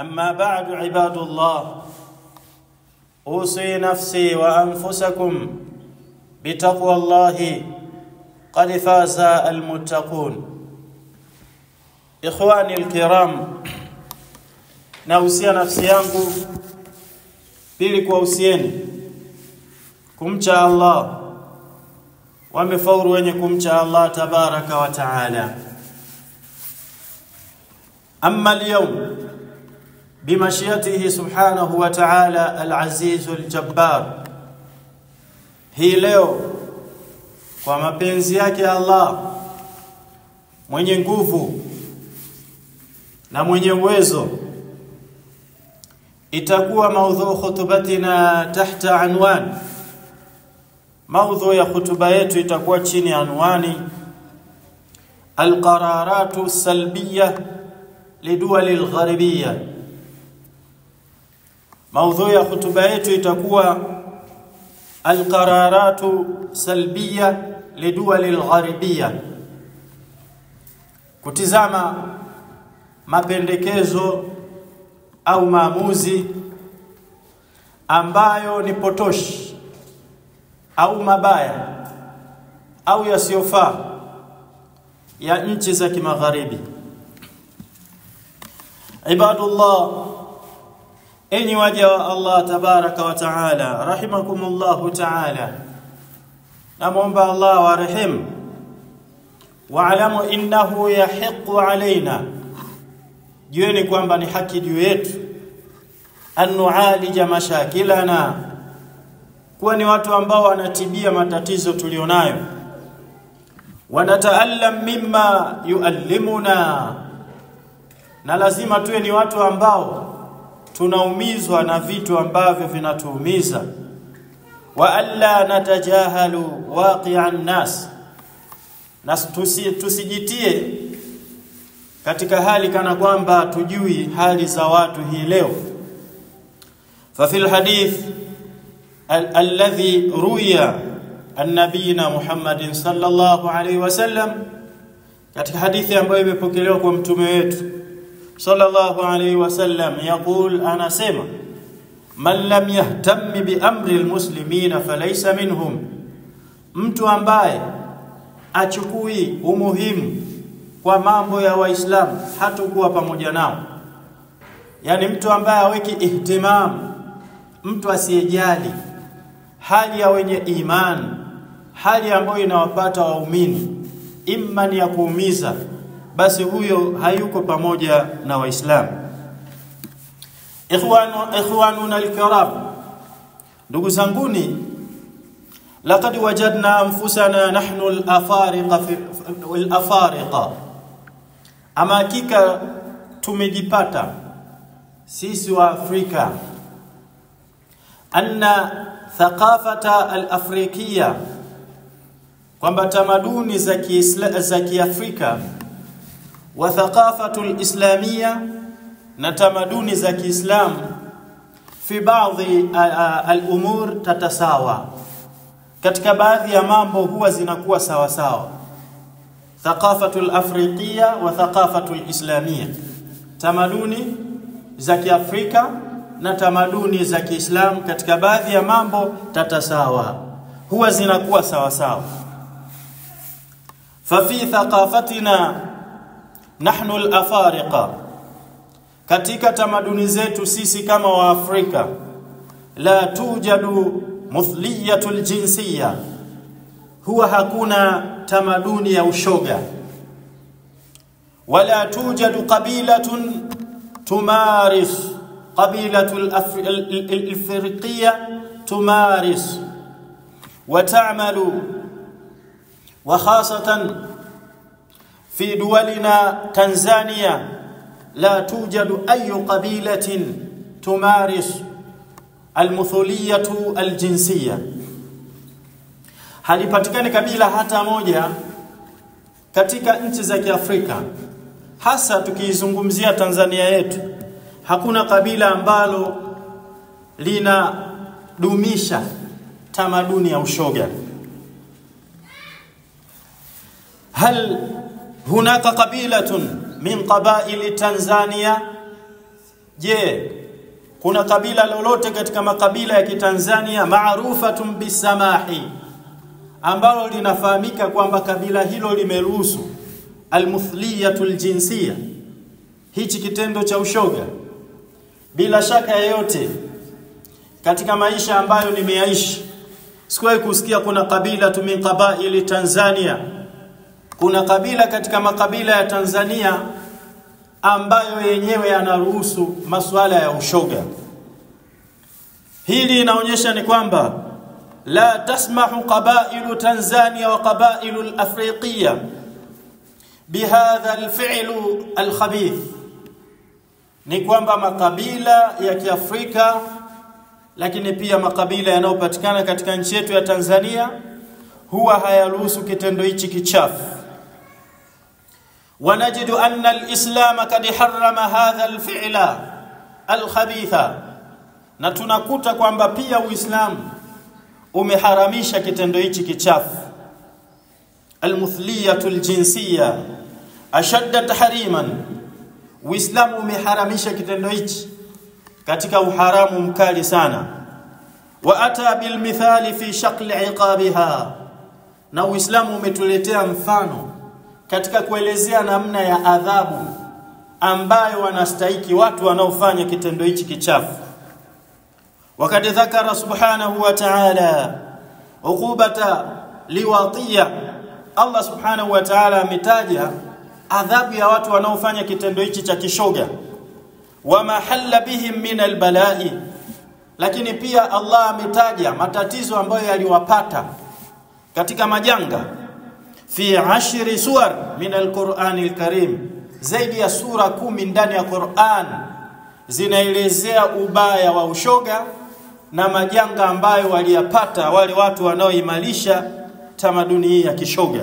أما بعد عباد الله، أوصي نفسي وأنفسكم بتقوى الله، قد فاز المتقون. إخواني الكرام، nausia nafsi yangu pili kuwahusieni kumcha Allah. Wamefaulu wenye kumcha Allah tabaraka wa taala. Amma al-yawm بمشيئته سبحانه وتعالى العزيز الجبار، hii leo kwa mapenzi yake Allah mwenye nguvu na mwenye uwezo, itakuwa maudhu khutubatina tahta anwan. Maudhu ya khutuba yetu itakuwa chini ya anwani al-qararatu salbiyah liduwal al-gharibiyah. Maudhui ya khutuba yetu itakuwa al-qararatu salbiya liduwal al-gharibiyya, kutizama mapendekezo au maamuzi ambayo ni potoshi au mabaya au yasiyofaa ya nchi za kimagharibi. Ibadullah, enyi waja wa Allah tabaraka wa taala, rahimakumullahu taala, namuomba Allah warehemu. Wa'lamu innahu yahiqqu alaina, jueni kwamba ni haki juu yetu an nu'alija mashakilana, kuwa ni watu ambao wanatibia matatizo tulionayo, wanataallam mimma yuallimuna, na lazima tuwe ni watu ambao tunaumizwa na vitu ambavyo vinatuumiza. Wa alla natajahalu waqi'an nas, na tusijitie katika hali kana kwamba tujui hali za watu hii leo. Fa fil hadith alladhi ruya an-nabiyina Muhammadin sallallahu alayhi wasallam, katika hadithi ambayo imepokelewa kwa mtume wetu sallallahu alayhi wasallam, yaqul, anasema, man lam yahtam bi amri almuslimina falaysa minhum, mtu ambaye achukui umuhimu kwa mambo ya waislamu hatakuwa pamoja nao. Yani mtu ambaye haweki ihtimam, mtu asiyejali hali ya wenye imani, hali ambayo inawapata waumini imma ni ya kuumiza, basi huyo hayuko pamoja na waislamu. Ikhwanuna al-kiram, ndugu zanguni, laqad wajadna anfusana nahnu al-afariqa, ama hakika tumejipata sisi wa Afrika, anna thaqafata al-afrikiyya, kwamba tamaduni za Kiafrika, wa thaqafatu al-islamiyya, na tamaduni za Kiislamu, fi baadhi al-umur tatasawa, katika baadhi ya mambo huwa zinakuwa sawa sawa. Thaqafatu al-afrikiyya wa thaqafatu al-islamiyya, tamaduni za Kiafrika na tamaduni za Kiislamu, katika baadhi ya mambo tatasawa, huwa zinakuwa sawa sawa. Fa fi thaqafatina nahnu al-afariqa, katika tamaduni zetu sisi kama wa Afrika, la tujadu muthliyatul jinsiyya, huwa hakuna tamaduni ya ushoga, wala tujadu qabilatun tumaris, qabilatul afriqiyya tumaris wa ta'malu, wa khasatan في دولنا تنزانيا لا توجد أي قبيلة تمارس المثلية الجنسية. Halipatikani kabila hata moja katika nchi za Kiafrika, hasa tukizungumzia Tanzania yetu. Hakuna kabila ambalo linadumisha tamaduni ya ushoga. هل هناك قبيلة من قبائل تنزانيا Je, kuna kabila lolote katika makabila ya Kitanzania maarufatun bisamahi ambalo linafahamika kwamba kabila hilo limeruhusu almuthliyatul jinsia, hichi kitendo cha ushoga? Bila shaka yoyote katika maisha ambayo nimeyaishi sikuwahi kusikia kuna kabila min qabaili Tanzania, kuna kabila katika makabila ya Tanzania ambayo yenyewe yanaruhusu masuala ya ushoga. Hili inaonyesha ni kwamba la tasmahu qabailu Tanzania wa qabailu al-Afriqiya bihadha al-fi'lu al-khabith, ni kwamba makabila ya Kiafrika lakini pia makabila yanayopatikana katika nchi yetu ya Tanzania huwa hayaruhusu kitendo hichi kichafu. ونجد أن الإسلام قد حرم هذا الفعل الخبيث, na tunakuta kwamba pia Uislamu umeharamisha kitendo hichi kichafu. Almuthliyatul jinsiya ashadda tahriman, Uislamu umeharamisha kitendo hichi katika uharamu mkali sana. Wa ata bil mithali fi shakli iqabiha, na Uislamu umetuletea mfano katika kuelezea namna ya adhabu ambayo wanastahili watu wanaofanya kitendo hichi kichafu. Wakati dhakara subhanahu wa ta'ala uqubata liwatiya, Allah subhanahu wa ta'ala ametaja adhabu ya watu wanaofanya kitendo hichi cha kishoga. Wa mahalla bihim min albala'i, lakini pia Allah ametaja matatizo ambayo yaliwapata katika majanga. Fi 10 suwar min al-Qur'an al-Karim, zaidi ya sura 10 ndani ya Qur'an zinaelezea ubaya wa ushoga na majanga ambayo waliyapata wale watu wanaoimalisha tamaduni hii ya kishoga.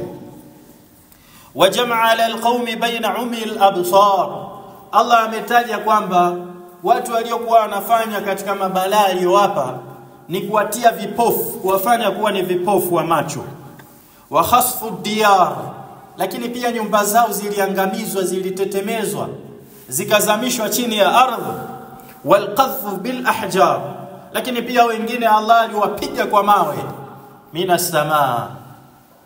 Wa jam'a ala al-qaumi baina umi al-absar, Allah ametaja kwamba watu waliokuwa wanafanya katika mabalaa aliyowapa ni kuwatia vipofu, kuwafanya kuwa ni vipofu wa macho. Wa khasfu diyar, lakini pia nyumba zao ziliangamizwa, zilitetemezwa, zikazamishwa chini ya ardhi. Wal qadhfu bil ahjar, lakini pia wengine Allah aliwapiga kwa mawe. Minas samaa,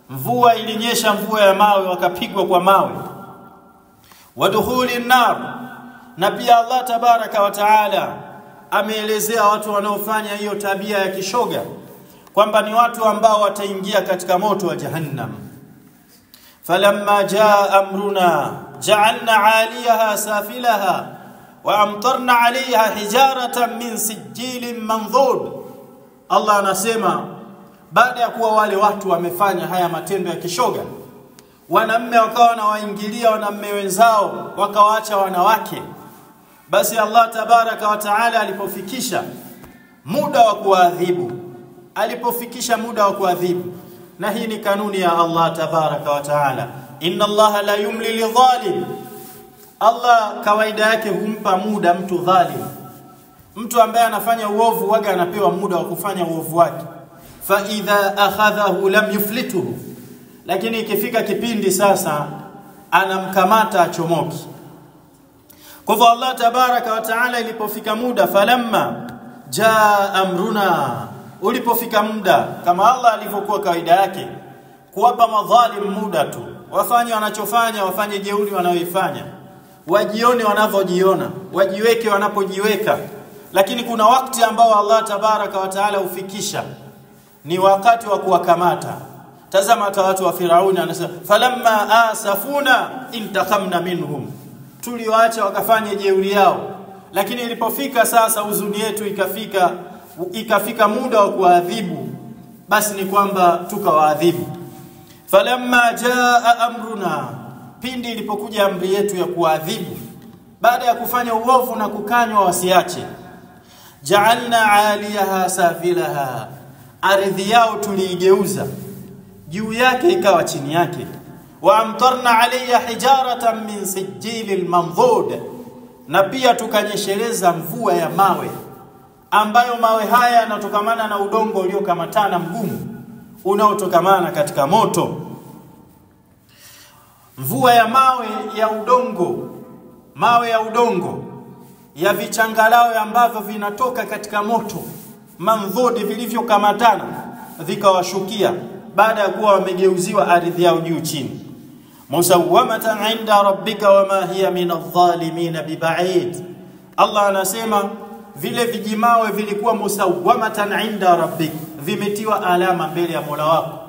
mvua ilinyesha, mvua ya mawe, wakapigwa kwa mawe. Wadukhuli nar, na pia Allah tabaraka wa taala ameelezea watu wanaofanya hiyo tabia ya kishoga kwamba ni watu ambao wataingia katika moto wa jahannam. Falamma jaa amruna ja'alna 'aliyaha safilaha wa amtarna 'alayha hijaratan min sijilin mandhud. Allah anasema baada ya kuwa wale watu wamefanya haya matendo ya kishoga, wanamme wakawa na waingilia wanamme wenzao, wakawaacha wanawake, basi Allah tabaraka wa taala alipofikisha muda wa kuadhibu, na hii ni kanuni ya Allah tabaraka wa taala, inna Allah la yumli lidhalim, Allah kawaida yake humpa muda mtu dhalim. Mtu ambaye anafanya uovu waga anapewa muda wa kufanya uovu wake. Fa idha akhadhahu lam yuflituhu, lakini ikifika kipindi sasa anamkamata achomoki. Kwa hivyo Allah tabaraka wa taala ilipofika muda, falamma jaa amruna, ulipofika muda, kama Allah alivyokuwa kawaida yake kuwapa madhalim muda tu, wafanye wanachofanya, wafanye jeuri wanaoifanya, wajione wanavyojiona, wajiweke wanapojiweka. Lakini kuna wakati ambao Allah tabaraka wa taala ufikisha, ni wakati wa kuwakamata. Tazama hata watu wa Firauni anasema falamma asafuna intaqamna minhum, tuliwaacha wakafanye jeuri yao, lakini ilipofika sasa huzuni yetu ikafika muda wa kuadhibu, basi ni kwamba tukawaadhibu. Falamma jaa amruna, pindi ilipokuja amri yetu ya kuadhibu baada ya kufanya uovu na kukanywa wasiache, ja'alna 'aliyaha safilaha, ardhi yao tuliigeuza, juu yake ikawa chini yake. Wa amtarna 'alayha hijaratan min sijilil mandhud, na pia tukanyesheleza mvua ya mawe, ambayo mawe haya yanatokamana na udongo uliokamatana mgumu unaotokamana katika moto. Mvua ya mawe ya udongo ya vichangalao ambavyo vinatoka katika moto, mandhudi vilivyokamatana vikawashukia baada ya kuwa wamegeuziwa ardhi yao juu chini. Musawwamatan 'inda rabbika wama hiya min adh-dhalimin biba'id. Allah anasema vile vijimawe vilikuwa musawwamatan 'inda rabbik, vimetiwa alama mbele ya Mola wako.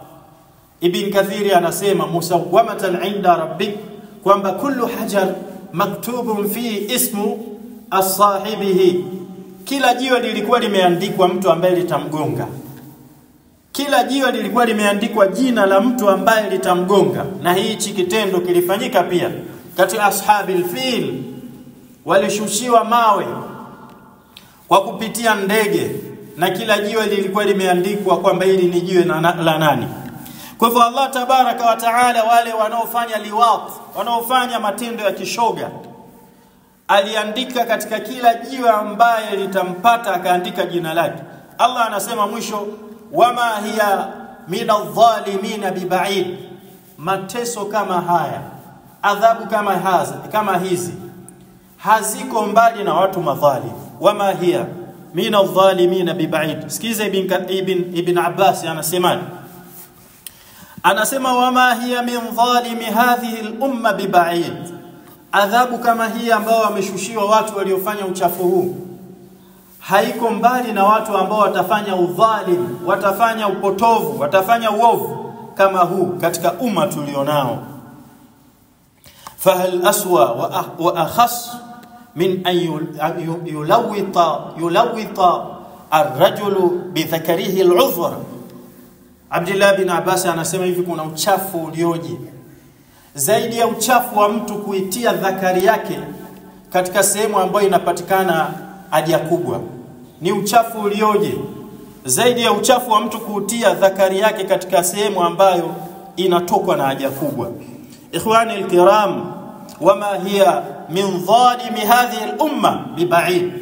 Ibn Kathiri anasema musawwamatan 'inda rabbik kwamba kullu hajar maktubun fi ismu as-sahibihi, kila jiwe lilikuwa limeandikwa mtu ambaye litamgonga. Kila jiwe lilikuwa limeandikwa jina la mtu ambaye litamgonga. Na hichi kitendo kilifanyika pia katika ashabil fil, walishushiwa mawe kwa kupitia ndege, na kila jiwe lilikuwa limeandikwa kwamba hili ni jiwe la nani. Kwa hivyo Allah tabaraka wa taala, wale wanaofanya liwat, wanaofanya matendo ya kishoga, aliandika katika kila jiwe ambaye litampata akaandika jina lake. Allah anasema mwisho, wama hiya min adh-dhalimin biba'id. Mateso kama haya, adhabu kama hizi haziko mbali na watu madhalim. Wama hiya min adh-dhalimin biba'id. Sikiza Ibn Abbas anasema wama hiya min dhalimi hadhihi al-umma biba'id. Adhabu kama hii ambao wameshushiwa watu waliofanya uchafu huu haiko mbali na watu ambao watafanya udhalim, watafanya upotovu, watafanya uovu kama huu katika umma tulionao. Fahal aswa wa akhas min an yulawita ar-rajulu bi dhakarihi al-'udhra. Abdullah bin Abbas anasema hivi, kuna uchafu ulioje zaidi ya uchafu wa mtu kuitia dhakari yake katika sehemu ambayo inapatikana haja kubwa. Ni uchafu ulioje zaidi ya uchafu wa mtu kuitia dhakari yake katika sehemu ambayo inatokwa na haja kubwa. Ikhwani alkiram, wama hiya min dhalimi hadhihi al-umma biba'id.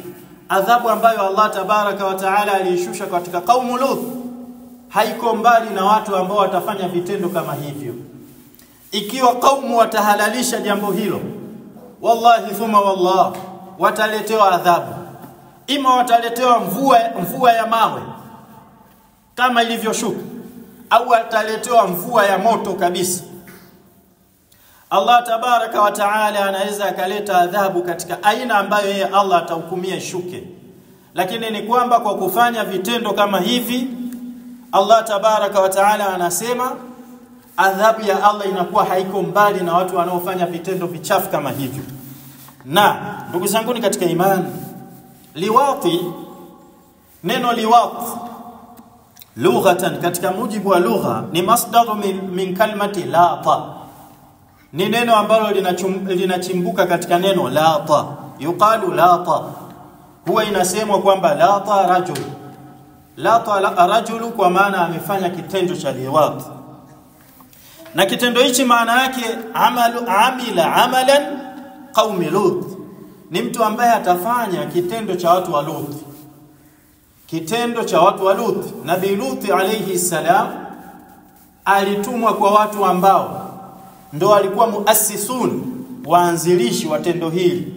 Adhabu ambayo Allah tabaraka wa taala alishusha katika kaumu Lut haiko mbali na watu ambao watafanya vitendo kama hivyo. Ikiwa kaumu watahalalisha jambo hilo, wallahi thumma wallah, wataletewa adhabu. Ima wataletewa mvua ya mawe kama ilivyoshuka, au wataletewa mvua ya moto kabisa. Allah tabaraka wa taala anaweza akaleta adhabu katika aina ambayo yeye Allah atahukumia ishuke. Lakini ni kwamba kwa kufanya vitendo kama hivi, Allah tabaraka wa taala anasema adhabu ya Allah inakuwa haiko mbali na watu wanaofanya vitendo vichafu kama hivyo. Na ndugu zangu ni katika imani, liwati, neno liwat lughatan, katika mujibu wa lugha, ni masdaru min kalmati lata. Ni neno ambalo linachimbuka katika neno lata. Yuqalu lata, huwa inasemwa kwamba lata rajul. Lata rajulu kwa maana amefanya kitendo cha liwat. Na kitendo hichi maana yake amila amalan qaumi Lut. Ni mtu ambaye atafanya kitendo cha watu wa Lut. Kitendo cha watu wa Lut. Nabii Lut alayhi salam alitumwa kwa watu ambao ndo walikuwa muassisun, waanzilishi wa tendo hili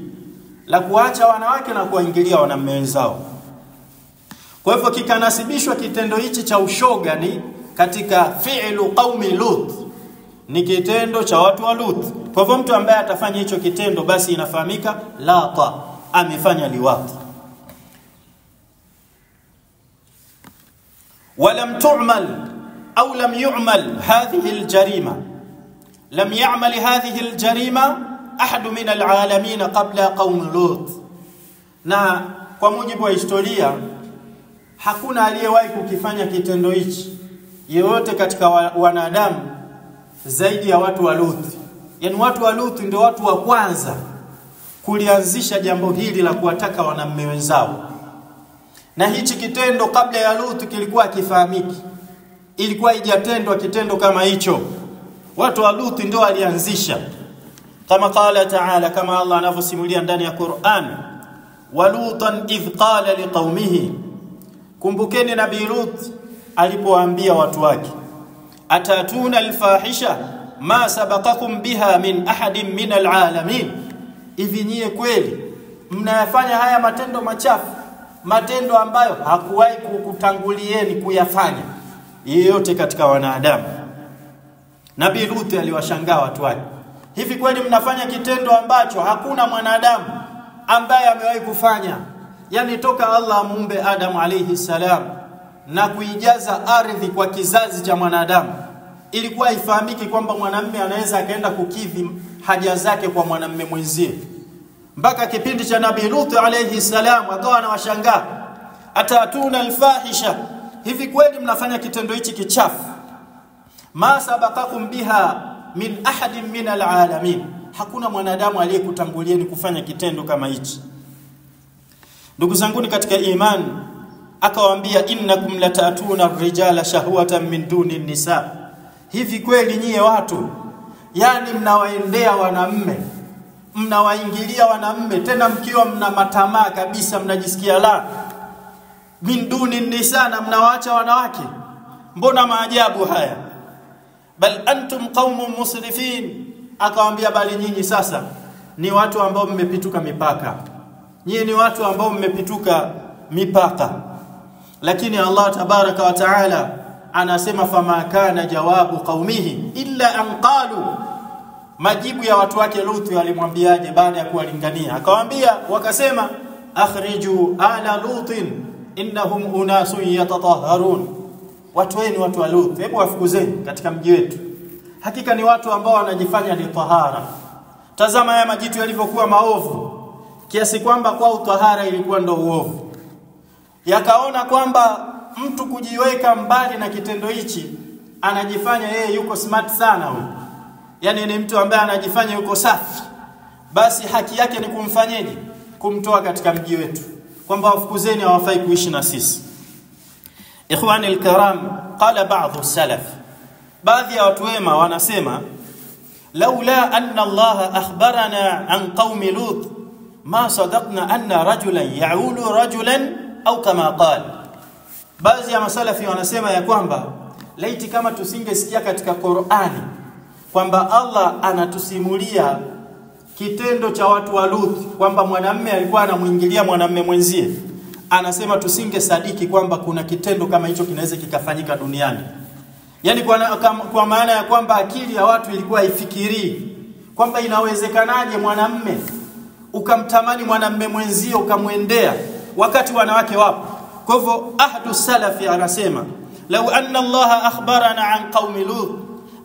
la kuacha wanawake na kuingilia wanaume wenzao. Kwa hivyo kikanasibishwa kitendo hichi cha ushoga ni katika fi'lu qaumi Lut, ni kitendo cha watu wa Lut. Kwa hivyo mtu ambaye atafanya hicho kitendo basi inafahamika lata, amefanya liwat. Walam tu'mal au lam yu'mal hadhihi aljarima, lam ya'mal hadhihi aljarima ahad min alalamin qabla qaum Lut. Na kwa mujibu wa historia, hakuna aliyewahi kukifanya kitendo hichi yeyote katika wanadamu zaidi ya watu wa Lut. Yani watu wa Lut ndio watu wa kwanza kulianzisha jambo hili la kuwataka wanaume wenzao. Na hichi kitendo kabla ya Lut kilikuwa kifahamiki, ilikuwa haijatendwa kitendo kama hicho. Watu wa Lut ndio walianzisha, kama qala ta'ala, kama Allah anavyosimulia ndani ya Qur'an, walutan idh qala liqaumihi. Kumbukeni Nabii Lut alipoambia watu wake, atatuna alfahisha ma sabaqakum biha min ahadin min alalamin. Hivi nyie kweli mnayafanya haya matendo machafu, matendo ambayo hakuwahi kukutangulieni kuyafanya yeyote katika wanadamu. Nabii Lut aliwashangaa watu wake, hivi kweli mnafanya kitendo ambacho hakuna mwanadamu ambaye amewahi kufanya? Yani toka Allah muumbe Adam alayhi salam na kuijaza ardhi kwa kizazi cha mwanadamu, ilikuwa ifahamiki kwamba mwanamume anaweza akaenda kukidhi haja zake kwa mwanamume mwenzie. Mpaka kipindi cha Nabii Lut alayhi salam akawa anawashangaa, atatuna alfahisha, hivi kweli mnafanya kitendo hichi kichafu? Ma sabaqakum biha min ahadin min alalamin, hakuna mwanadamu aliyekutangulieni kufanya kitendo kama hichi. Ndugu zangu katika imani, akawaambia innakum latatuna ar-rijala shahwatan min duni an-nisa, hivi kweli nyie watu yani mnawaendea wanaume, mnawaingilia wanaume, tena mkiwa mna matamaa kabisa, mnajisikia la min duni an-nisa, na mnawaacha wanawake? Mbona maajabu haya? Bal antum qaumun musrifin, akawaambia bali nyinyi sasa ni watu ambao mmepituka mipaka, nyinyi ni watu ambao mmepituka mipaka. Lakini Allah tabaraka wa taala anasema fama kana jawabu qaumihi illa an qalu, majibu ya watu wake Lut alimwambiaje baada ya kuwalingania? Akawaambia, wakasema akhriju ala lutin innahum unasun yatatahharun, watu wenu watu wa Lut, hebu wafukuzeni katika mji wetu, hakika ni watu ambao wanajifanya ni tahara. Tazama haya majitu yalivyokuwa maovu kiasi kwamba kwa tahara ilikuwa ndo uovu. Yakaona kwamba mtu kujiweka mbali na kitendo hichi anajifanya yeye yuko smart sana huyo, yani ni mtu ambaye anajifanya yuko safi, basi haki yake ni kumfanyeje? Kumtoa katika mji wetu, kwamba wafukuzeni, hawafai kuishi na sisi. Ikhwani alkiram, qala ba'dhu salaf, baadhi ya watu wema wanasema laula anna Allah akhbarana an qaumi Lut ma sadaqna anna rajulan ya'ulu rajulan au kama qala. Baadhi ya masalafi wanasema ya kwamba laiti kama tusingesikia katika Qur'ani kwamba Allah anatusimulia kitendo cha watu wa Lut kwamba mwanamume alikuwa anamuingilia mwanamume mwenzie, anasema tusingesadiki kwamba kuna kitendo kama hicho kinaweza kikafanyika duniani. Yani kwa maana ya kwamba akili ya watu ilikuwa haifikirii kwamba inawezekanaje mwanamume ukamtamani mwanamume mwenzie ukamwendea wakati wanawake wapo. Kwa hivyo ahadu salafi anasema law anna Allah akhbarana an qaumi Lut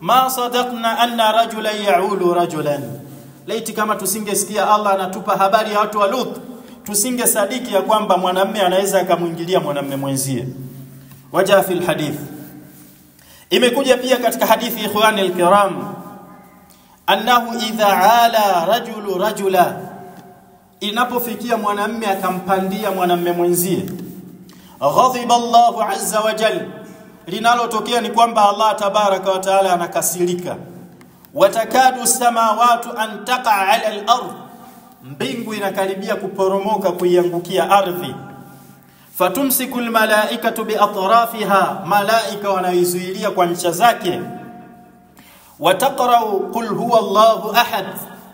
ma sadaqna anna rajulan ya'ulu rajulan, laiti kama tusingesikia Allah anatupa habari ya watu wa Lut tusingesadiki ya kwamba mwanamume anaweza akamuingilia mwanamume mwenzie. Waja fi alhadith, imekuja pia katika hadithi ikhwani alkiram, annahu idha ala rajulu rajula, inapofikia mwanamume akampandia mwanamume mwenzie, ghadhiba Allahu azza wa jalla, linalotokea ni kwamba Allah tabaraka wa taala anakasirika. Watakadu samawati an taqa ala al-ard, mbingu inakaribia kuporomoka kuiangukia ardhi. Fatumsiku al-malaikatu bi atrafiha, malaika wanaizuilia kwa ncha zake. Wataqra'u qul huwa Allahu ahad,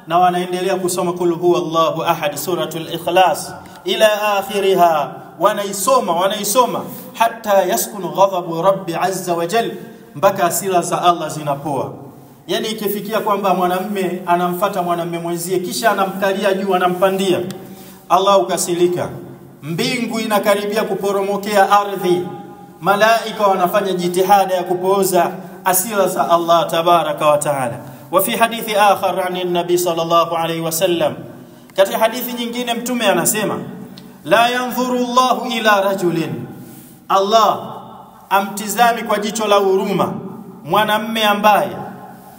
na wanaendelea kusoma qul huwa Allahu ahad, suratul ikhlas ila akhiriha, wanaisoma hatta yaskunu ghadabu rabbi azza wa jalla, mpaka hasira za Allah zinapoa. Yani ikifikia kwamba mwanamume anamfuata mwanamume mwenzie kisha anamkalia juu, anampandia, Allah ukasirika, mbingu inakaribia kuporomokea ardhi, malaika wanafanya jitihada ya kupooza hasira za Allah tabaraka wa taala. Wa fi hadithi akhar an an-nabi sallallahu alayhi wasallam, katika hadithi nyingine mtume anasema la yanzuru Allahu ila rajulin, Allah amtizami kwa jicho la huruma mwanamume ambaye,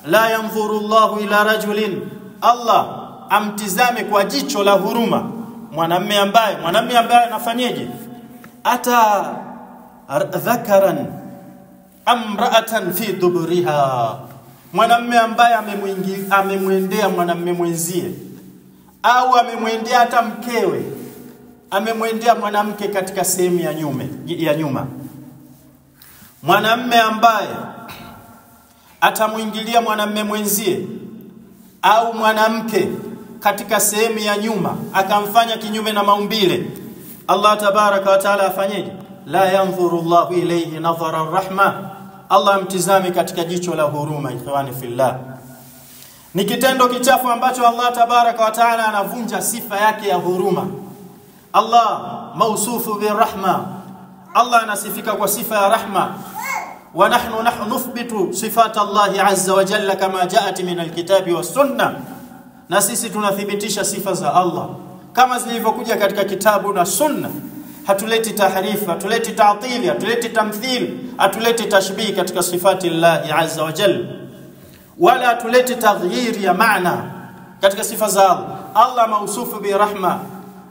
la yanzuru Allahu ila rajulin, Allah amtizame kwa jicho la huruma mwanamume ambaye anafanyeje? Ata dhakaran amra'atan fi duburiha, mwanamume ambaye amemwendea mwanamume mwenzie, au amemwendea hata mkewe, amemwendea mwanamke katika sehemu ya nyuma. Mwanamume ambaye atamuingilia mwanamume mwenzie au mwanamke katika sehemu ya nyuma akamfanya kinyume na maumbile, Allah tabaraka wa taala afanyeje? La yanzuru Allahu ilayhi nadhara ar-rahma, Allah mtizame katika jicho la huruma. Ikhwani fillah, ni kitendo kichafu ambacho Allah tabaraka wa taala anavunja sifa yake ya huruma. Allah mausufu birrahma, Allah anasifika kwa sifa ya rahma. Wa nahnu nuthbitu sifata Allah azza wa jalla kama jaat min alkitabi was sunnah, na sisi tunathibitisha sifa za Allah kama zilivyokuja katika kitabu na sunna. Hatuleti tahrifa, hatuleti ta'tili, hatuleti tamthil, hatuleti tashbih katika sifati Allah azza wa jalla, wala hatuleti taghyir ya maana katika sifa za Allah. Allah mausufu bi rahma,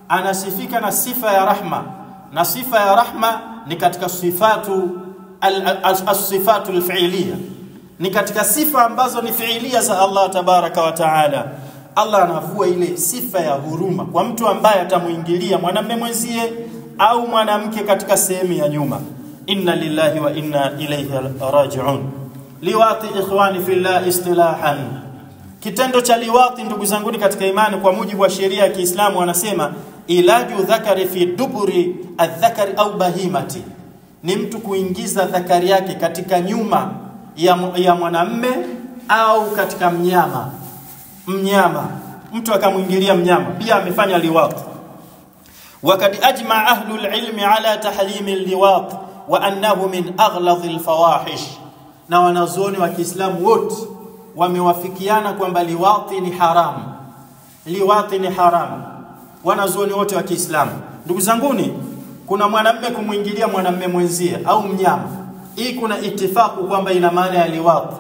anasifika na sifa ya rahma, na sifa ya rahma ni katika sifatu as-sifatu al-fi'liya, ni katika sifa ambazo ni fi'liya za Allah tabaraka wa taala. Allah anavua ile sifa ya huruma kwa mtu ambaye atamuingilia mwanamume mwenzie au mwanamke katika sehemu ya nyuma. Inna lillahi wa inna ilayhi raji'un. Liwati ikhwani fillah istilahan, kitendo cha liwati ndugu zangu katika imani kwa mujibu wa sheria ya Kiislamu wanasema ilaju dhakari fi duburi adh-dhakari au bahimati, ni mtu kuingiza dhakari yake katika nyuma ya mwanamume au katika mnyama. Mtu akamuingilia mnyama pia amefanya liwat. Wakad ajma ahlul ilmi ala tahrimi liwat wa annahu min aghlaz alfawahish, na wanazuoni wa Kiislamu wote wamewafikiana kwamba liwati ni haramu. Liwati ni haramu, wanazuoni wote wa Kiislamu. Ndugu zanguni, kuna mwanamume kumuingilia mwanamume mwenzie au mnyama, hii kuna ittifaqu kwamba ina maana ya liwati.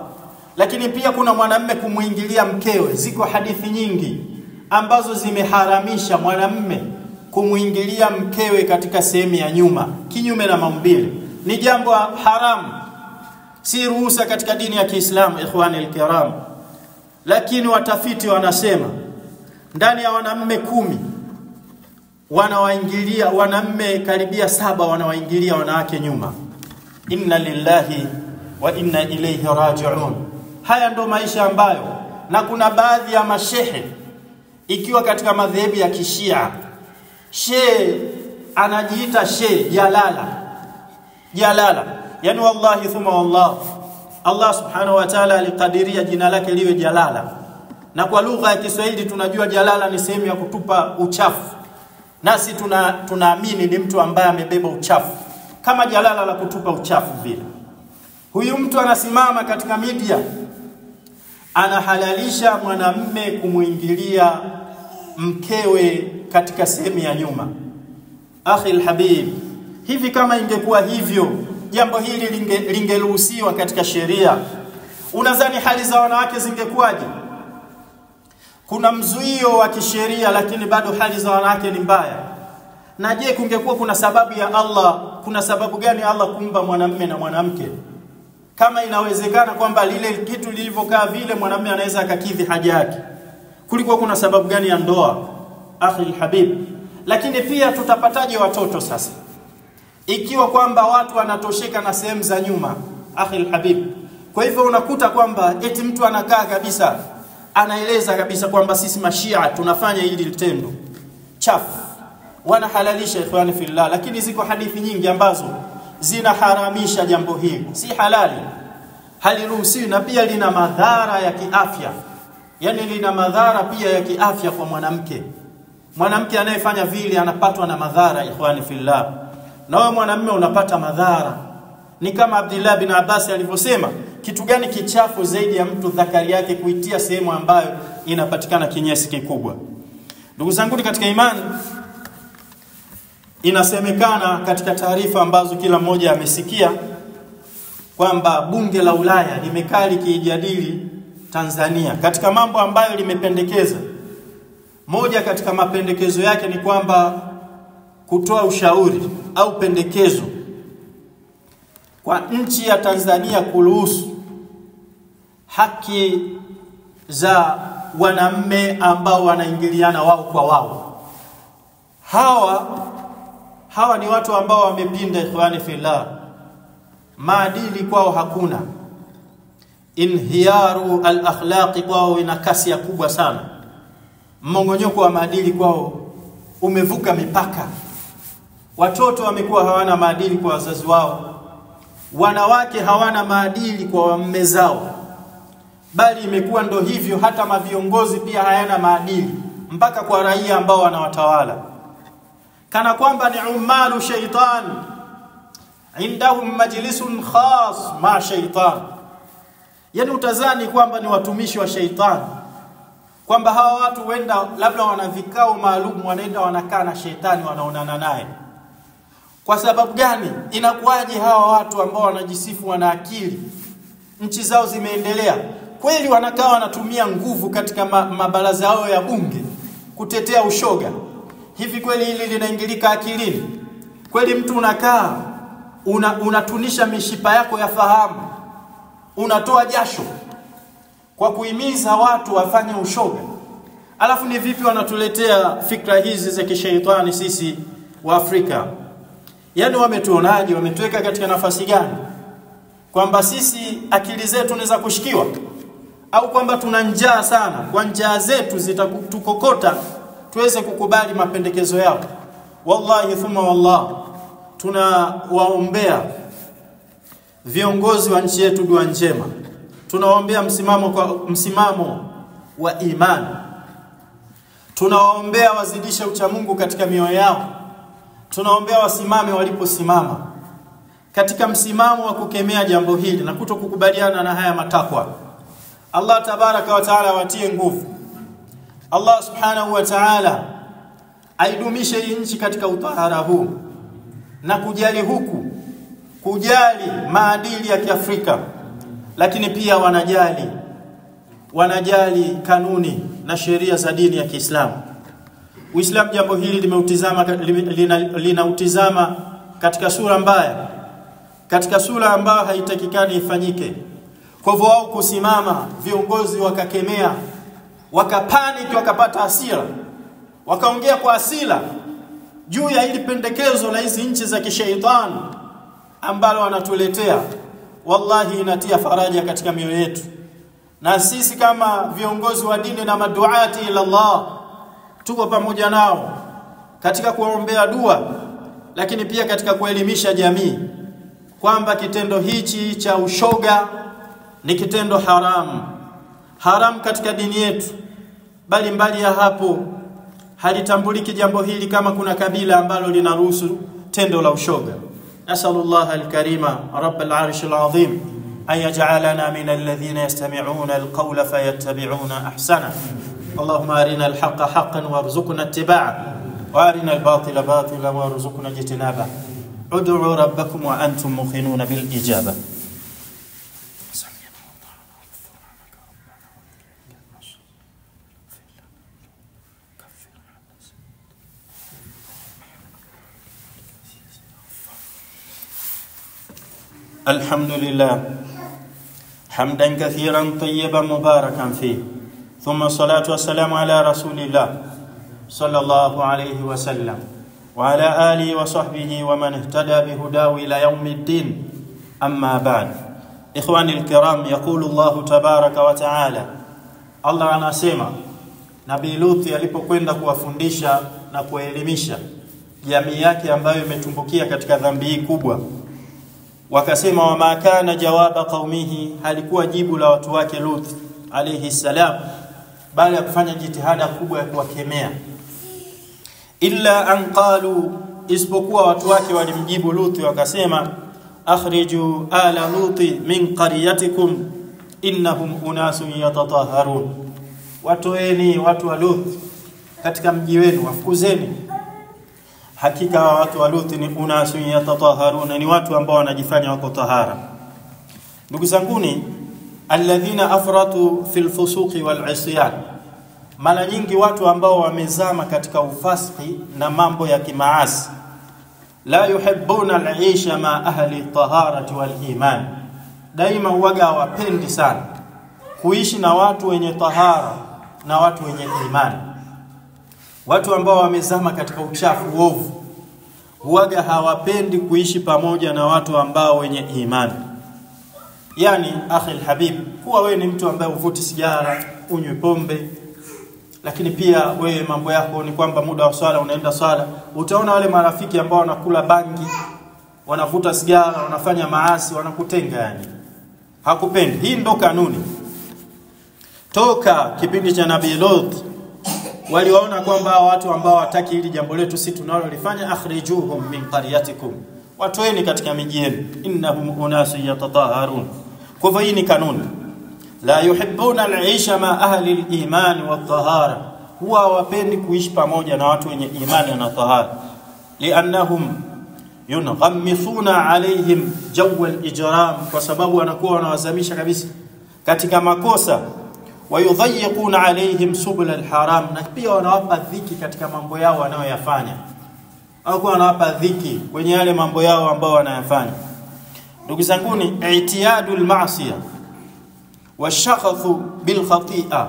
Lakini pia kuna mwanamume kumuingilia mkewe. Ziko hadithi nyingi ambazo zimeharamisha mwanamume kumuingilia mkewe katika sehemu ya nyuma kinyume na maumbile. Ni jambo haramu, si ruhusa katika dini ya Kiislamu ikhwani alkiram. Lakini watafiti wanasema ndani ya wanamume 10 wanawaingilia wanamume karibia 7 wanawaingilia wanawake nyuma. Inna lillahi wa inna ilayhi raji'un. Haya ndo maisha ambayo, na kuna baadhi ya mashehe ikiwa katika madhehebu ya Kishia, shehe anajiita shehe jalala, yani wallahi thumma wallah, Allah subhanahu wa ta'ala alikadiria jina lake liwe jalala, na kwa lugha ya Kiswahili tunajua jalala ni sehemu ya kutupa uchafu, nasi tunaamini ni mtu ambaye amebeba uchafu kama jalala la kutupa uchafu vile. Huyu mtu anasimama katika media anahalalisha mwanamume kumuingilia mkewe katika sehemu ya nyuma. Akhi alhabib, hivi kama ingekuwa hivyo jambo hili lingeruhusiwa katika sheria, unadhani hali za wanawake zingekuwaje? Kuna mzuio wa kisheria lakini bado hali za wanawake ni mbaya. Na je, kungekuwa kuna sababu ya Allah, kuna sababu gani Allah kumba mwanamume na mwanamke? Kama inawezekana kwamba lile kitu lilivyokaa vile mwanamume anaweza akakidhi haja yake, kulikuwa kuna sababu gani ya ndoa? Akhi alhabib, lakini pia tutapataje watoto sasa ikiwa kwamba watu wanatosheka na sehemu za nyuma? Akhi alhabib, kwa hivyo unakuta kwamba eti mtu anakaa kabisa anaeleza kabisa kwamba sisi mashia tunafanya hili tendo chafu, wanahalalisha ikhwani fillah. Lakini ziko hadithi nyingi ambazo zinaharamisha jambo hili, si halali, haliruhusiwi, na pia lina madhara ya kiafya. Yani lina madhara pia ya kiafya kwa mwanamke. Mwanamke anayefanya vile anapatwa na madhara ikhwani fillah, na wewe mwanamume unapata madhara. Ni kama Abdullah bin Abbas alivyosema, kitu gani kichafu zaidi ya mtu dhakari yake kuitia sehemu ambayo inapatikana kinyesi kikubwa? Ndugu zangu katika imani, inasemekana katika taarifa ambazo kila mmoja amesikia kwamba bunge la Ulaya limekaa likijadili Tanzania katika mambo ambayo limependekeza. Moja katika mapendekezo yake ni kwamba kutoa ushauri au pendekezo kwa nchi ya Tanzania kuruhusu haki za wanamume ambao wanaingiliana wao kwa wao. Hawa ni watu ambao wamepinda ikhwani fillah, maadili kwao hakuna, inhiyaru al-akhlaqi kwao ina kasi kubwa sana. Mmongonyoko wa maadili kwao umevuka mipaka. Watoto wamekuwa hawana maadili kwa wazazi wao. Wanawake hawana maadili kwa waume zao. Bali imekuwa ndo hivyo, hata maviongozi pia hayana maadili mpaka kwa raia ambao wanawatawala. Kana kwamba ni umalu shaitan, indahum majlisun khas ma shaitan. Yani utazani kwamba ni watumishi wa shaitan, kwamba hawa watu wenda labda wana vikao maalum, wanaenda wanakaa na shetani, wanaonana naye. Kwa sababu gani? Inakuwaje hawa watu ambao wanajisifu wana akili, nchi zao zimeendelea, kweli wanakaa wanatumia nguvu katika mabaraza yao ya bunge kutetea ushoga? Hivi kweli hili linaingilika akilini? Kweli mtu unakaa unatunisha mishipa yako ya fahamu, unatoa jasho kwa kuhimiza watu wafanye ushoga, alafu ni vipi wanatuletea fikra hizi za kishaitani sisi wa Afrika? Yani wametuonaje? Wametuweka katika nafasi gani? Kwamba sisi akili zetu ni za kushikiwa, au kwamba tuna njaa sana, kwa njaa zetu zitatukokota tuweze kukubali mapendekezo yao? Wallahi thumma wallah, tunawaombea viongozi wa nchi yetu dua njema. Tunawaombea msimamo wa imani. Tunawaombea wazidishe uchamungu katika mioyo yao. Tunaombea wasimame waliposimama katika msimamo wa kukemea jambo hili na kutokukubaliana na haya matakwa. Allah tabaraka wa taala watie nguvu. Allah subhanahu wa ta'ala aidumishe hii nchi katika utahara huu na kujali maadili ya Kiafrika, lakini pia wanajali kanuni na sheria za dini ya Kiislamu. Uislamu jambo hili linautizama katika sura mbaya, katika sura ambayo haitakikani ifanyike. Kwa hivyo wao kusimama, viongozi wakakemea, wakapaniki, wakapata hasira, wakaongea kwa hasira juu ya hili pendekezo la hizi nchi za kishaitani ambalo wanatuletea. Wallahi inatia faraja katika mioyo yetu, na sisi kama viongozi wa dini na maduati ila Allah tuko pamoja nao katika kuombea dua, lakini pia katika kuelimisha jamii kwamba kitendo hichi cha ushoga ni kitendo haram katika dini yetu. Bali mbali ya hapo, halitambuliki jambo hili kama kuna kabila ambalo linaruhusu tendo la ushoga. Nasallallahu al-karima rabbul arshil azim an yaj'alana min alladhina yastami'una al-qawla fayattabi'una ahsana. Allahumma arina al-haqqa haqqan warzuqna ittiba'a wa arina al-batila batilan warzuqna ijtinaba. Ud'u rabbakum wa antum muqinuna bil ijaba. الحمد لله حمدا كثيرا طيبا مباركا فيه، ثم الصلاة والسلام على رسول الله صلى الله عليه وسلم وعلى آله وصحبه ومن اهتدى بهداه إلى يوم الدين. أما بعد، إخواني الكرام، يقول الله تبارك وتعالى، الله anasema Nabii Luthi alipokwenda kuwafundisha na kuelimisha jamii yake ambayo imetumbukia katika dhambi hii kubwa, wakasema wa makana jawaba qaumihi, halikuwa jibu la watu wake Lut alayhi salam, bali ya kufanya jitihada kubwa ya kuwakemea, illa an qalu, isipokuwa watu wake walimjibu Lut wakasema akhriju ala Luti min qaryatikum innahum unasun yatatahharun, watoeni watu wa Lut katika mji wenu, wafukuzeni, hakika watu wa Lut ni unasun yatatahharun, ni watu ambao wanajifanya wako tahara. Ndugu zanguni, alladhina afratu fil fusuqi wal isyan, mara nyingi watu ambao wamezama katika ufasiki na mambo ya kimaasi, la yuhibbuna al-aisha ma ahli taharati wal iman, daima huwaga wapendi sana kuishi na watu wenye tahara na watu wenye imani. Watu ambao wamezama katika uchafu uovu huwaga hawapendi kuishi pamoja na watu ambao wenye imani. Yani akhi alhabib, kuwa wewe ni mtu ambaye uvuti sigara, unywe pombe, lakini pia wewe mambo yako ni kwamba muda wa swala unaenda swala, utaona wale marafiki ambao wanakula bangi, wanavuta sigara, wanafanya maasi, wanakutenga yani. Hakupendi. Hii ndo kanuni. Toka kipindi cha Nabii Lut waliwaona kwamba watu ambao wataki hili jambo letu sisi tunalolifanya, akhrijuhum min qaryatikum, watoeni katika miji yenu, innahum unasu yatataharun. Kwa hivyo hii ni kanuni. La yuhibbuna al-aisha ma ahli al-iman wa at-tahara, huwa wapendi kuishi pamoja na watu wenye imani na tahara, liannahum yunghamisuna alaihim jaw al-ijram, kwa sababu wanakuwa wanawazamisha kabisa katika makosa, wayudhayiquna alaihim subul al-haram, na pia wanawapa dhiki katika mambo yao wanayoyafanya, au wanawapa dhiki kwenye yale mambo yao ambao wanayafanya. Ndugu zanguni, i'tiyadul ma'siyah wa shaghathu bil khati'a,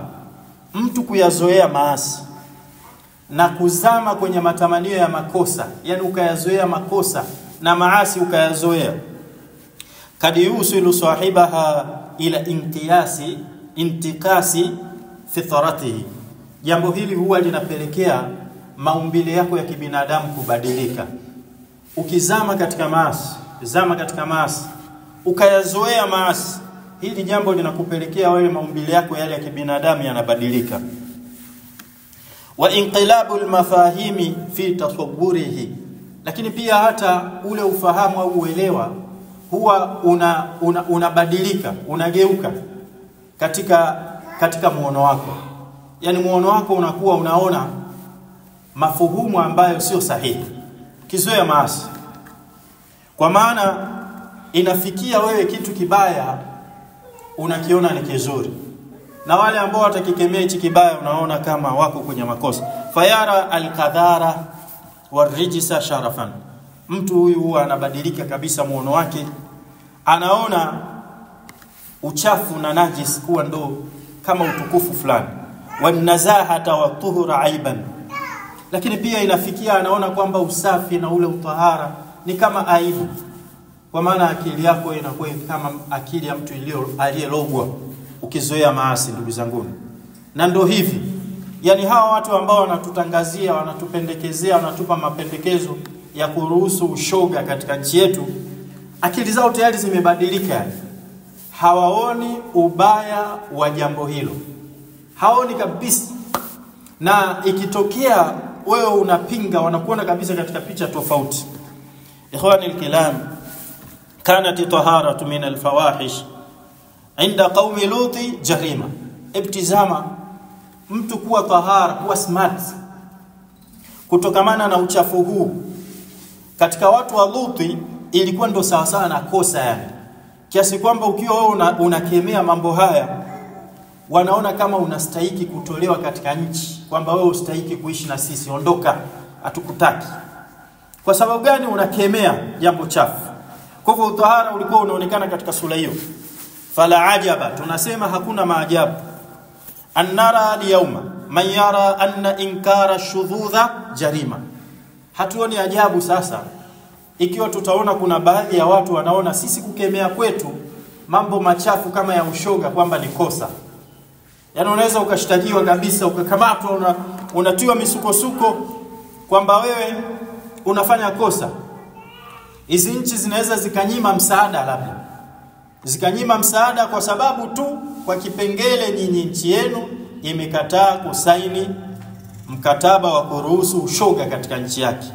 mtu kuyazoea maasi na kuzama kwenye matamanio ya makosa, yani ukayazoea makosa na maasi ukayazoea, kad yusilu sahibaha ila intikasi fitratihi, jambo hili huwa linapelekea maumbile yako ya kibinadamu kubadilika. Ukizama katika maasi, ukayazoea maasi, hili jambo linakupelekea wewe maumbile yako yale ya kibinadamu yanabadilika. Wa inqilabul mafahimi fi tasawwurihi, lakini pia hata ule ufahamu au uelewa huwa unabadilika, unageuka katika muono wako. Yani muono wako unakuwa unaona mafuhumu ambayo sio sahihi kizoea maasi. Kwa maana inafikia wewe kitu kibaya unakiona ni kizuri, na wale ambao watakikemea hichi kibaya unaona kama wako kwenye makosa. Fayara al-qadhara warijisa sharafan, mtu huyu huwa anabadilika kabisa muono wake, anaona uchafu na najis kuwa ndo kama utukufu fulani, wanazahata wa tuhura aiban, lakini pia inafikia anaona kwamba usafi na ule utahara ni kama aibu. Kwa maana akili yako inakuwa kama akili ya mtu aliyelogwa ukizoea maasi, ndugu zangu. Na ndio hivi, yani hawa watu ambao wanatutangazia, wanatupendekezea, wanatupa mapendekezo ya kuruhusu ushoga katika nchi yetu, akili zao tayari zimebadilika. Hawaoni ubaya wa jambo hilo, haoni kabisa, na ikitokea wewe unapinga wanakuona kabisa katika picha tofauti. Ikhwani al-kiram, kanat taharatu min al-fawahish inda qaumi Luti jarima. Ibtizama mtu kuwa tahara, kuwa smart kutokamana na uchafu huu katika watu wa Luti ilikuwa ndo sawa sawa na kosa yani, kiasi kwamba ukiwa wewe unakemea mambo haya wanaona kama unastahili kutolewa katika nchi, kwamba wewe ustahili kuishi na sisi, ondoka, hatukutaki. Kwa sababu gani? Unakemea jambo chafu. Kwa hivyo utahara ulikuwa unaonekana katika sura hiyo. Fala ajaba, tunasema hakuna maajabu, annara al-yawma man yara anna inkara shudhudha jarima. Hatuoni ajabu sasa ikiwa tutaona kuna baadhi ya watu wanaona sisi kukemea kwetu mambo machafu kama ya ushoga kwamba ni kosa. Yani unaweza ukashtakiwa kabisa, ukakamatwa, unatiwa misukosuko kwamba wewe unafanya kosa. Hizi nchi zinaweza zikanyima msaada, labda zikanyima msaada kwa sababu tu kwa kipengele nyinyi nchi yenu imekataa kusaini mkataba wa kuruhusu ushoga katika nchi yake.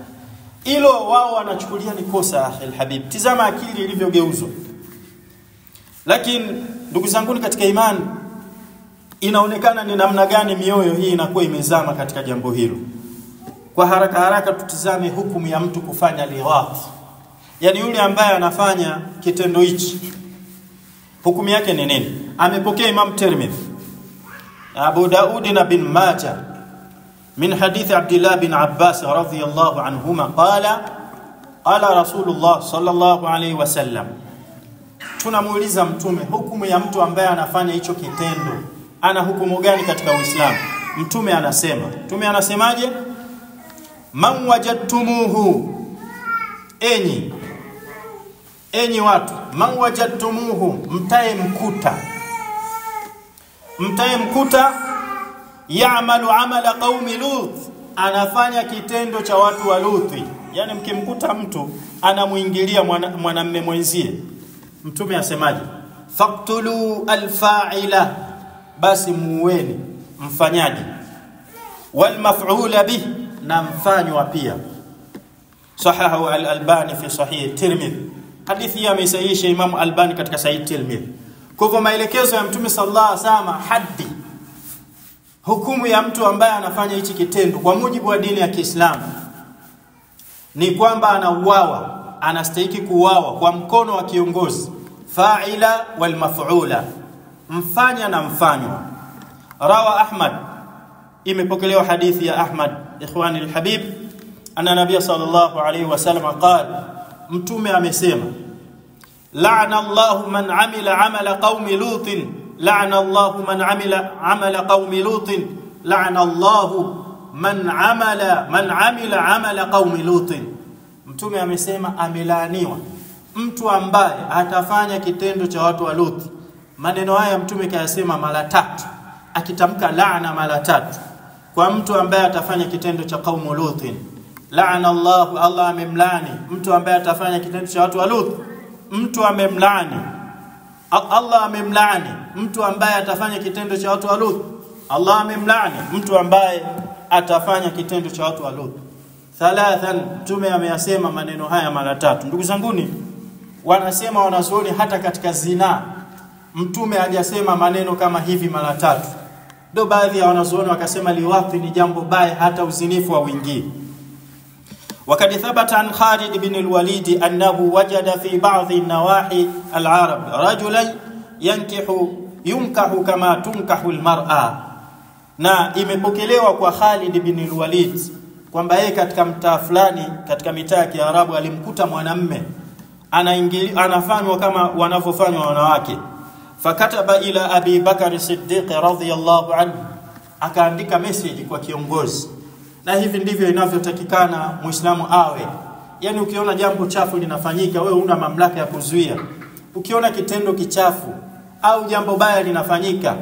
Hilo wao wanachukulia ni kosa. Al-habib, tizama akili ilivyogeuzwa. Lakini ndugu zangu katika imani, inaonekana ni namna gani mioyo hii inakuwa imezama katika jambo hilo. Kwa haraka tutizame hukumu ya mtu kufanya liwat, yani yule ambaye anafanya kitendo hichi, hukumu yake ni nini? Amepokea Imam Tirmidhi, Abu Daud na bin Majah min hadith Abdullah bin Abbas radhiyallahu anhuma qala qala Rasulullah sallallahu alayhi wasallam. Tunamuuliza Mtume, hukumu ya mtu ambaye anafanya hicho kitendo ana hukumu gani katika Uislamu? Mtume anasemaje? Man wajadtumuhu, enyi watu, man wajadtumuhu, mtaye mkuta ya'malu amala qaumi Lut, anafanya kitendo cha watu wa Luthi. Yani mkimkuta mtu anamuingilia mwanamume mwenzie, mtume asemaje? Faqtulu alfa'ila, basi muweni mfanyaji, wal maf'ula bih, na mfanywa pia. Sahahu al-Albani fi sahih Tirmidhi. Hadithi ya amesahihisha Imam Albani katika sahih Tirmidhi. Kwa hivyo maelekezo ya Mtume sallallahu alaihi wasallam, haddi, hukumu ya mtu ambaye anafanya hichi kitendo kwa mujibu wa dini ya Kiislamu ni kwamba anauawa, anastahili kuuawa kwa mkono wa kiongozi, fa'ila wal maf'ula, mfanya na mfanywa. Rawa Ahmad, imepokelewa hadithi ya Ahmad ikhwani alhabib, anna nabiy sallallahu alayhi wasallam qala, mtume amesema, la'ana Allahu man amila amala qaumi Lutin, la'ana Allahu man amila amala qaumi Lutin, la'ana Allahu man amila amala qaumi Lutin. Mtume amesema amelaaniwa mtu ambaye atafanya kitendo cha watu wa Lut. Maneno haya mtume kayasema mara 3, akitamka laana mara 3 kwa mtu ambaye atafanya kitendo cha qaumu Lutin. Laana Allahu, Allah amemlaani mtu ambaye atafanya kitendo cha watu wa Lut. Mtu amemlaani, Allah amemlaani mtu ambaye atafanya kitendo cha watu wa Lut. Allah amemlaani mtu ambaye atafanya kitendo cha watu wa Lut. Thalathan, mtume ameyasema maneno haya mara 3. Ndugu zanguni, wanasema wanazuoni hata katika zina mtume hajasema maneno kama hivi mara 3. Ndio baadhi ya wanazuoni wakasema liwathi ni jambo baya, hata uzinifu wa wingi. وقد ثبت عن خالد بن الوليد أنه وجد في بعض النواحي العرب رجلا ينكح كما تنكح المرأة. Na imepokelewa kwa Khalid bin al-Walid kwamba yeye katika mtaa fulani katika mitaa ya Kiarabu alimkuta mwanamume anafanywa kama wanavyofanywa wanawake. Fakataba ila Abi Bakar Siddiq radhiyallahu anhu, akaandika message kwa kiongozi. Na hivi ndivyo inavyotakikana Muislamu awe. Yani ukiona jambo chafu linafanyika, wewe una mamlaka ya kuzuia. Ukiona kitendo kichafu au jambo baya linafanyika,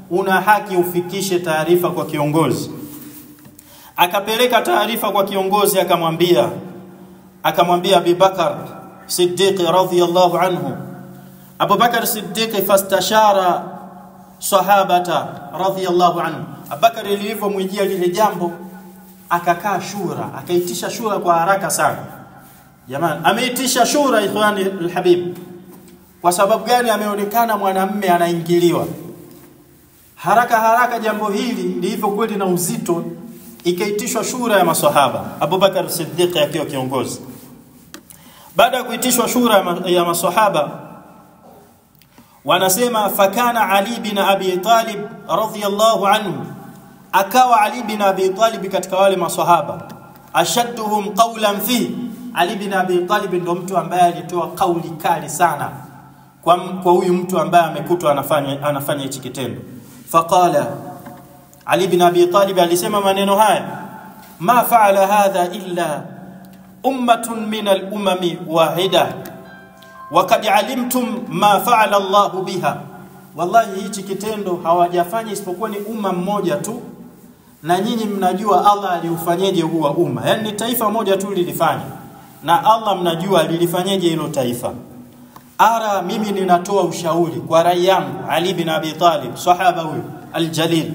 una haki ufikishe taarifa kwa kiongozi. Akapeleka taarifa kwa kiongozi, akamwambia Abi Bakar Siddiq radhiyallahu anhu. Abu Bakar Siddiq fastashara sahabata radhiyallahu anhu. Abubakar alipomwijia lile jambo akakaa shura, akaitisha shura kwa haraka sana. Jamani, ameitisha shura ikhwani alhabib. Kwa sababu gani? Ameonekana mwanamume anaingiliwa. Haraka jambo hili lilivyo kweli na uzito, ikaitishwa shura ya maswahaba, Abu Bakar Siddiq akiwa kiongozi. Baada ya kuitishwa shura ya maswahaba, wanasema fakana Ali bin Abi Talib radhiyallahu anhu, akawa Ali bin Abi Talib katika wale maswahaba ashadduhum qawlan fi. Ali bin Abi Talib ndo mtu ambaye alitoa kauli kali sana kwa huyu mtu ambaye amekutwa anafanya hichi kitendo. Faqala, Ali bin Abi Talib alisema maneno haya, ma fa'ala hadha illa ummatun min al-umami wahida wa qad alimtum ma fa'ala Allah biha. Wallahi hichi kitendo hawajafanya isipokuwa ni umma mmoja tu, na nyinyi mnajua Allah aliufanyaje huwa umma. Yani ni taifa moja tu lilifanya, na Allah mnajua lilifanyaje hilo taifa. Ara, mimi ninatoa ushauri kwa rai yangu. Ali bin Abi Talib, sahaba huyu aljalil,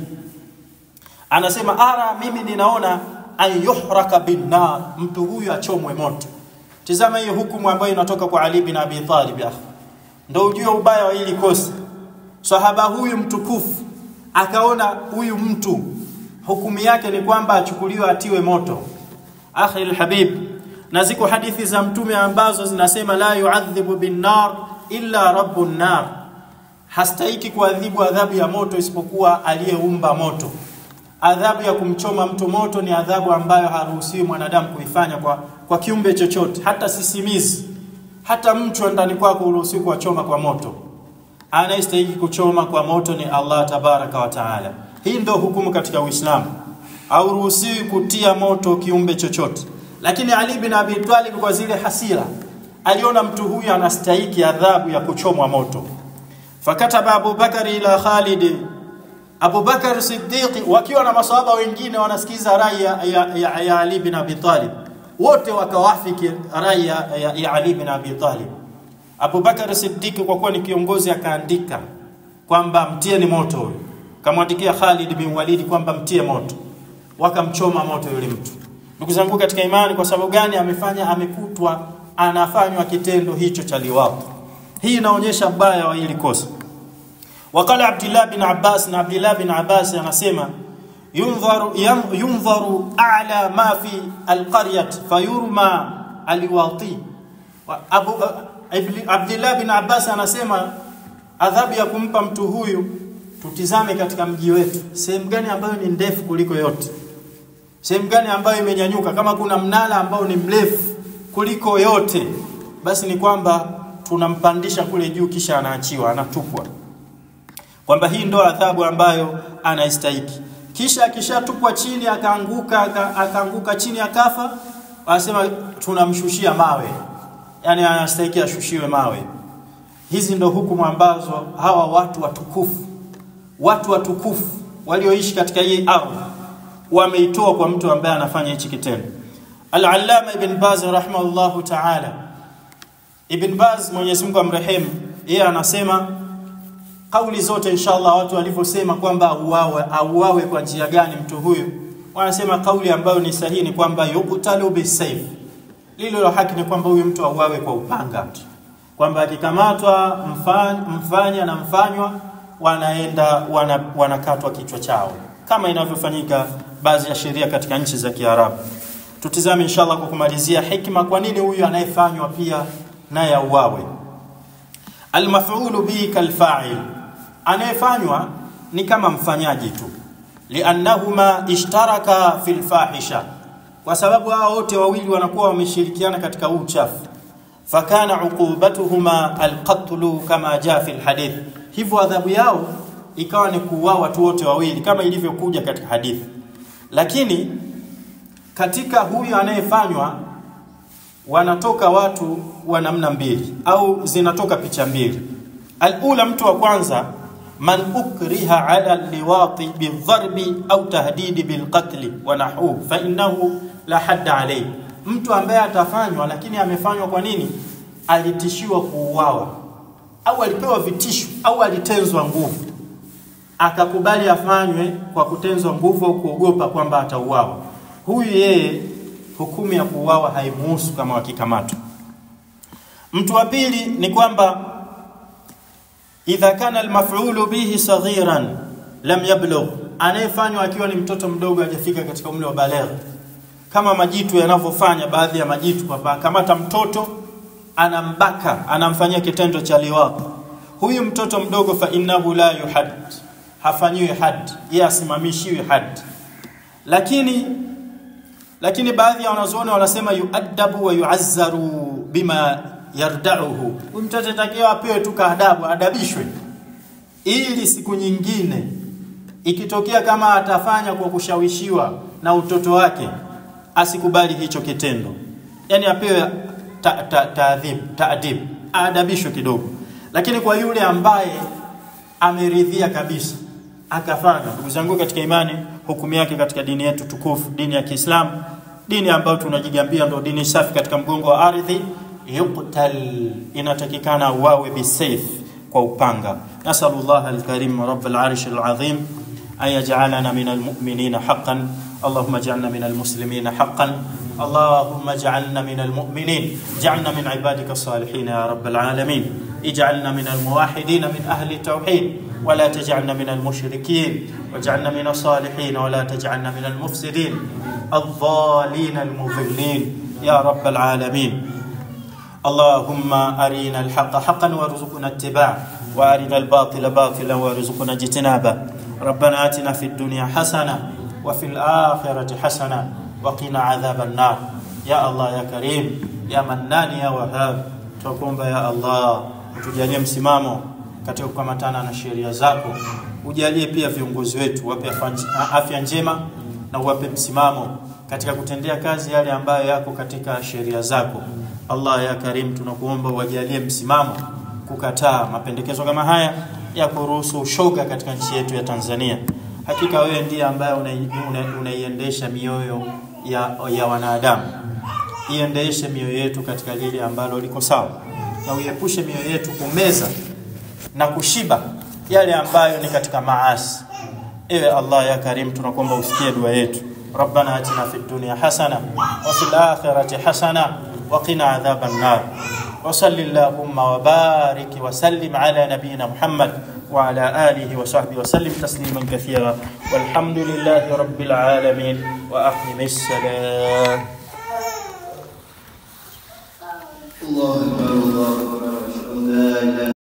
anasema ara, mimi ninaona ayuhraka bin nar, mtu huyu achomwe moto. Tazama hiyo hukumu ambayo inatoka kwa Ali bin Abi Talib. Ndio ujue ubaya wa hili kosa. Sahaba huyu mtukufu akaona huyu mtu hukumu yake ni kwamba achukuliwe, atiwe moto. Akhi alhabib, na ziko hadithi za mtume ambazo zinasema la yu'adhibu bin nar illa rabbun nar, hastahiki kuadhibu adhabu ya moto isipokuwa aliyeumba moto. Adhabu ya kumchoma mtu moto ni adhabu ambayo haruhusiwi mwanadamu kuifanya kwa kiumbe chochote, hata sisimizi, hata mtu ndani kwako uruhusiwi kuchoma kwa moto. Anayestahili kuchoma kwa moto ni Allah tabaraka wa taala. Hii ndio hukumu katika Uislamu. Hauruhusiwi kutia moto kiumbe chochote. Lakini Ali bin Abi Talib kwa zile hasira aliona mtu huyu anastahili adhabu ya kuchomwa moto. Fakataba Abu Bakar ila Khalid Abu Bakar Siddiq wakiwa na maswahaba wengine wanasikiza rai ya Ali bin Abi Talib, wote wakawafiki rai ya Ali bin Abi Talib. Abu Bakar Siddiq kwa kuwa ni kiongozi akaandika kwamba mtie ni moto huyo, kamwandikia Khalid bin Walid kwamba mtie moto, wakamchoma moto yule mtu. Ndugu zangu katika imani, kwa sababu gani? Amekutwa anafanywa kitendo hicho cha liwat. Hii inaonyesha baya wa hili kosa. Wakala Abdullah bin Abbas, na Abdullah bin Abbas anasema yunzaru a'la ma fi alqaryat fayurma alwati. Abdullah bin Abbas anasema adhabu ya kumpa mtu huyu, tutizame katika mji wetu sehemu gani ambayo ni ndefu kuliko yote, sehemu gani ambayo imenyanyuka. Kama kuna mnala ambao ni mrefu kuliko yote, basi ni kwamba tunampandisha kule juu kisha anaachiwa, anatupwa, kwamba hii ndo adhabu ambayo anaistahili. Kisha akishatupwa chini akaanguka chini akafa, wanasema tunamshushia mawe, yani anastahili ashushiwe mawe. Hizi ndo hukumu ambazo hawa watu watukufu walioishi katika hii ardhi wameitoa kwa mtu ambaye anafanya hichi kitendo. Al-Allama Ibn Baz rahimahullahu ta'ala, Ibn Baz Mwenyezi Mungu amrehemu, yeye anasema kauli zote inshallah watu walivyosema kwamba auawe kwa njia gani mtu huyu, wanasema kauli ambayo ni sahihi ni kwamba yuqtalu bisayf. Lilo haki ni kwamba huyu mtu auawe kwa upanga, kwamba akikamatwa mfanya na mfanywa wanaenda wanakatwa kichwa chao, kama inavyofanyika baadhi ya sheria katika nchi za Kiarabu. Tutizame inshallah kwa kumalizia hikma kwa nini huyu anayefanywa pia naye auawe. Al-maf'ulu bihi kal-fa'il, anayefanywa ni kama mfanyaji tu, li'annahuma ishtaraka fil fahisha, kwa sababu hao wote wawili wanakuwa wameshirikiana katika uchafu. Fakana uqubatuhuma al-qatlu kama jaa fil hadith, hivyo adhabu yao ikawa ni kuuawa watu wote wawili kama ilivyokuja katika hadithi. Lakini katika huyu anayefanywa wanatoka watu wa namna mbili au zinatoka picha mbili. Al-ula, mtu wa kwanza, man ukriha ala liwati bidharbi au tahdidi bilqatl wa nahu fa innahu la hadda alayhi. Mtu ambaye atafanywa lakini amefanywa kwa nini? Alitishiwa kuuawa au alipewa vitisho au alitenzwa nguvu, akakubali afanywe kwa kutenzwa nguvu au kuogopa kwamba atauawa. Huyu yeye hukumu ya kuuawa haimuhusu kama wakikamatwa. Mtu wa pili ni kwamba idha kana al-maf'ulu bihi saghiran lam yablugh, anayefanywa akiwa ni mtoto mdogo hajafika katika umri wa baligh, kama majitu yanavyofanya baadhi ya majitu, kwamba kamata mtoto anambaka, anamfanyia kitendo cha liwat. Huyu mtoto mdogo fa innahu la yuhad, hafanyiwi had, yeye asimamishiwi had. Lakini baadhi ya wanazuoni wanasema yuadabu wa yuazzaru bima yardauhu. Huyu mtoto takiwa apewe tu adabu, adabishwe, ili siku nyingine ikitokea kama atafanya kwa kushawishiwa na utoto wake asikubali hicho kitendo, yani apewe taadib, adabishwe kidogo. Lakini kwa yule ambaye ameridhia kabisa akafanya, ndugu zangu katika imani, hukumu yake katika dini yetu tukufu, dini ya Kiislamu, dini ambayo tunajigambia ndio dini safi katika mgongo wa ardhi, yuqtal, inatakikana wawe bisayf, kwa upanga. Nasallallahu al-karim rabbul arsh al-azim an yaj'alana min al-mu'minina haqqan, Allahumma ij'alna min al-muslimina haqqan, Allahumma ij'alna min al-mu'minin, ij'alna min ibadika as-salihin ya rabbal alamin, ij'alna min al-muwahhidin min ahli tauhid ولا تجعلنا من المشركين واجعلنا من الصالحين ولا تجعلنا من المفسدين الضالين المضلين يا رب العالمين. اللهم أرنا الحق حقا وارزقنا اتباعه وأرنا الباطل باطلا وارزقنا اجتنابه. ربنا آتنا في الدنيا حسنة وفي الآخرة حسنة وقنا عذاب النار. يا الله يا كريم يا منان يا وهاب, tukuomba ya Allah utujalie msimamo katika kukamatana na sheria zako. Ujalie pia viongozi wetu, wape afya njema na uwape msimamo katika kutendea kazi yale ambayo yako katika sheria zako. Allah ya Karim, tunakuomba uwajalie msimamo kukataa mapendekezo kama haya ya kuruhusu ushoga katika nchi yetu ya Tanzania. Hakika wewe ndiye ambaye unaiendesha mioyo ya wanadamu. Iendeshe mioyo yetu katika lile ambalo liko sawa, na uepushe mioyo yetu kumeza na kushiba yale ambayo ni katika maasi. Ewe Allah ya Karim, tunakuomba usikie dua yetu. Rabbana atina fid dunya hasana wa fil akhirati hasana wa qina adhaban nar. Wa sallallahu wa barik wa sallim ala nabiyyina Muhammad wa ala alihi wa sahbihi wa sallim tasliman kathira. Walhamdulillahi rabbil alamin wa aqimis salam. الله أكبر الله أكبر.